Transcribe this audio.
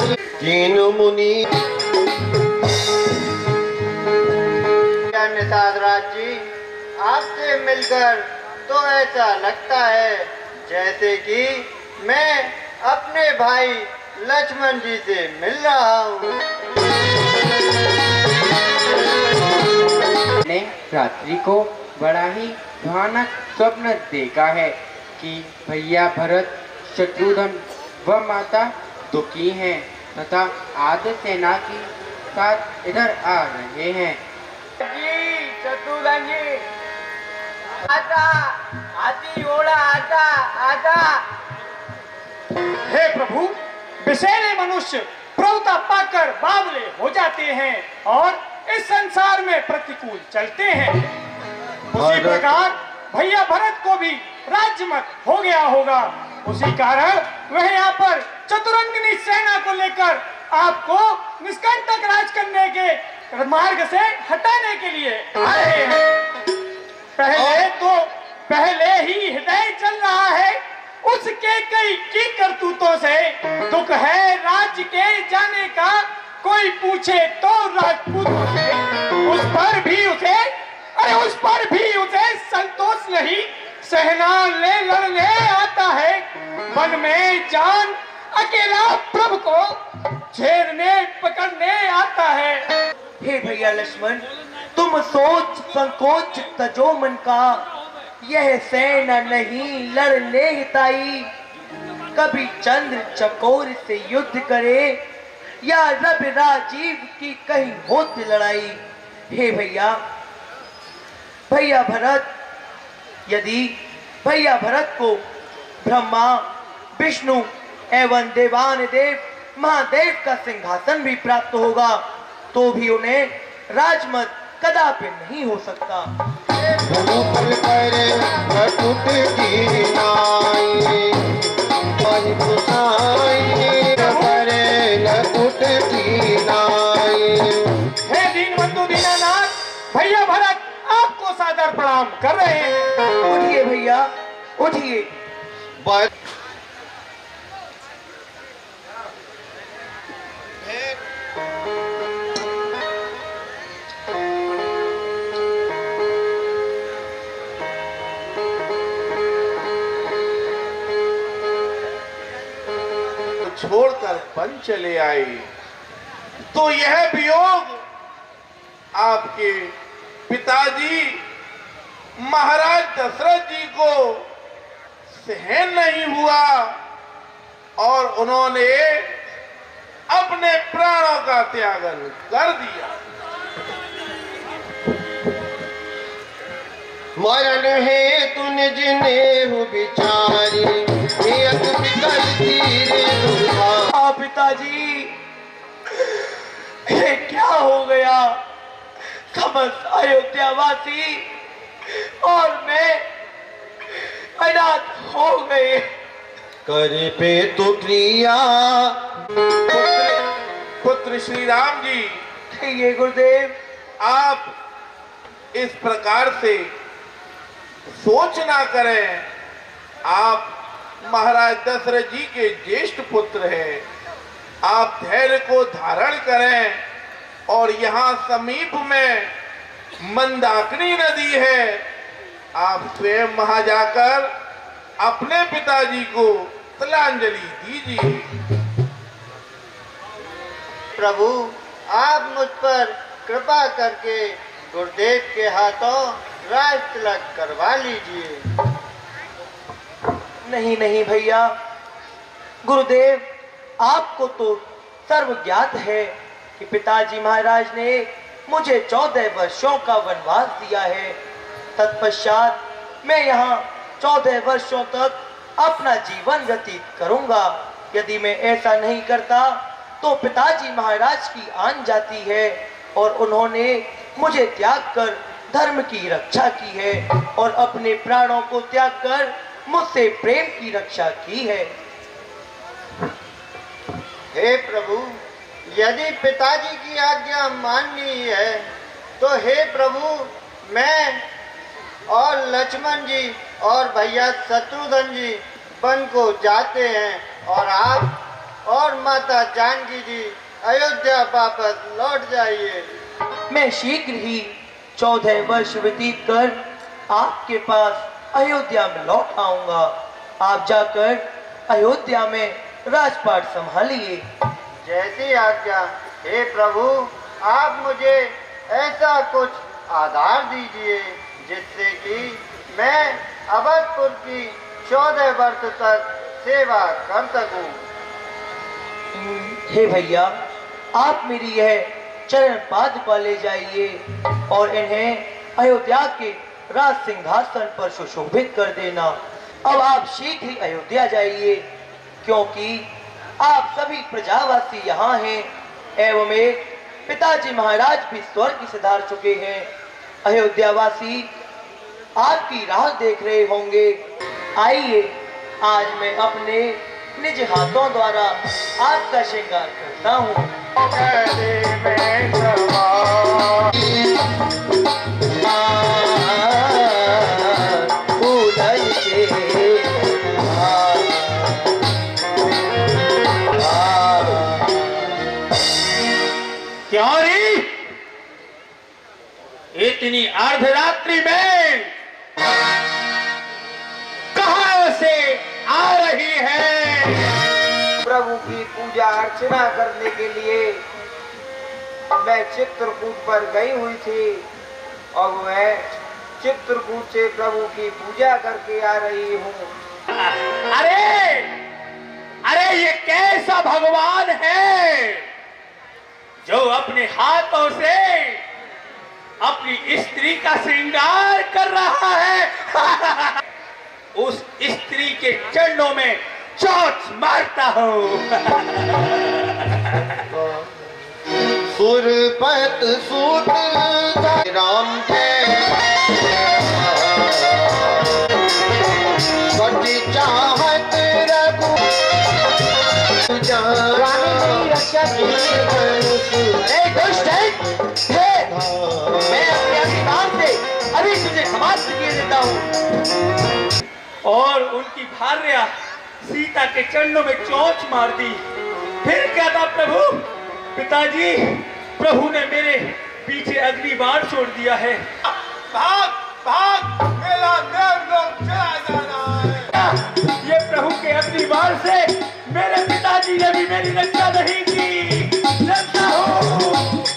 तीन मुनि निषादराज जी, आपसे मिलकर तो ऐसा लगता है जैसे कि मैं अपने भाई लक्ष्मण जी से मिल रहा हूँ। मैंने रात्रि को बड़ा ही भयानक स्वप्न देखा है कि भैया भरत, शत्रुघ्न व माता दुखी हैं तथा आधे सेना के साथ इधर आ रहे हैं। जी शत्रुघ्न जी, आजा, हाथी घोड़ा आजा आजा। हे प्रभु, विषैले मनुष्य प्रभुता पाकर बावले हो जाते हैं और इस संसार में प्रतिकूल चलते हैं। उसी प्रकार भैया भरत को भी राज्य मत हो गया होगा। उसी कारण वह यहाँ पर चतुरंगिनी सेना को लेकर आपको निष्कंटक राज करने के मार्ग से हटाने के लिए आए हैं। पहले ही हृदय चल रहा है उसके कई की करतूतों से। दुख है राज्य के जाने का, कोई पूछे तो राजपूतों से। उस पर भी उसे संतोष नहीं, सहना ले लड़ने आता है। मन में जान अकेला प्रभु को छेड़ने पकड़ने आता है। हे भैया लक्ष्मण, तुम सोच संकोच तजो मन का, यह सेना नहीं लड़ने हिताई। कभी चंद्र चकोर से युद्ध करे या रवि राजीव की कहीं होती लड़ाई। हे भैया भरत, यदि भैया भरत को ब्रह्मा विष्णु एवं देवान देव महादेव का सिंहासन भी प्राप्त होगा तो भी उन्हें राजमत कदापि नहीं हो सकता। हे दीनबंधु दीनानाथ, भैया भरत आपको सादर प्रणाम कर रहे हैं। उठिए भैया, उठिए। छोड़कर वन चले आए तो यह वियोग आपके पिताजी महाराज दशरथ जी को सहन नहीं हुआ और उन्होंने अपने प्राणों का त्यागन कर दिया। मरण है तूने जिन्हें हो बिचारी, पिताजी ये क्या हो गया? समस्त अयोध्यावासी और मैं अनाथ हो गए। करे पे तो क्रिया पुत्र श्री राम जी, ये गुरुदेव, आप इस प्रकार से सोच ना करें। आप महाराज दशरथ जी के ज्येष्ठ पुत्र हैं। आप धैर्य को धारण करें और यहाँ समीप में मंदाकिनी नदी है, आप स्वयं वहां जाकर अपने पिताजी को तिलांजलि दीजिए। प्रभु, आप मुझ पर कृपा करके गुरुदेव के हाथों राज तिलक करवा लीजिए। नहीं भैया, गुरुदेव आपको तो सर्व ज्ञात है कि पिताजी महाराज ने मुझे 14 वर्षों का वनवास दिया है। तत्पश्चात मैं यहाँ 14 वर्षों तक अपना जीवन व्यतीत करूंगा। यदि मैं ऐसा नहीं करता तो पिताजी महाराज की आन जाती है और उन्होंने मुझे त्याग कर धर्म की रक्षा की है और अपने प्राणों को त्याग कर मुझसे प्रेम की रक्षा की है। हे प्रभु, यदि पिताजी की आज्ञा माननी है तो हे प्रभु, मैं और लक्ष्मण जी और भैया शत्रुघ्न जी वन को जाते हैं और आप और माता जानकी जी अयोध्या वापस लौट जाइए। मैं शीघ्र ही 14 वर्ष व्यतीत कर आपके पास अयोध्या में लौट आऊंगा। आप जाकर अयोध्या में राजपाट संभालिए। जैसी आज्ञा। हे प्रभु, आप मुझे ऐसा कुछ आधार दीजिए जिससे कि मैं अवधपुर की 14 वर्ष तक सेवा कर सकूं। हे भैया, आप मेरी यह चरण पादुका ले जाइए और इन्हें अयोध्या के राज सिंहासन पर सुशोभित कर देना। अब आप शीघ्र ही अयोध्या जाइए, क्योंकि आप सभी प्रजावासी यहाँ हैं एवं एक पिताजी महाराज भी स्वर्ग सिधार चुके हैं। अयोध्यावासी आपकी राह देख रहे होंगे। आइए, आज मैं अपने निज हाथों द्वारा आपका श्रृंगार करता हूँ। क्यों री? इतनी अर्धरात्रि में कहां से आ रही है? प्रभु की पूजा अर्चना करने के लिए मैं चित्रकूट पर गई हुई थी और मैं चित्रकूट से प्रभु की पूजा करके आ रही हूँ। अरे अरे, ये कैसा भगवान है जो अपने हाथों से अपनी स्त्री का श्रृंगार कर रहा है? उस स्त्री के चरणों में चोट मारता हूँ। सुरपत सूत राम के सची चाहत रघु रक्षा मैं अपने अभिमान से अभी तुझे समाप्त किए देता हूँ। और उनकी भार्या सीता के चरणों में चोंच मार दी। फिर क्या था प्रभु? पिताजी, प्रभु ने मेरे पीछे अग्नि बाण छोड़ दिया है। भाग भाग, मेरा देवलोक चला जा रहा है। ये प्रभु के अग्नि बाण से मेरे पिताजी ने भी मेरी रक्षा नहीं की। लगता हूँ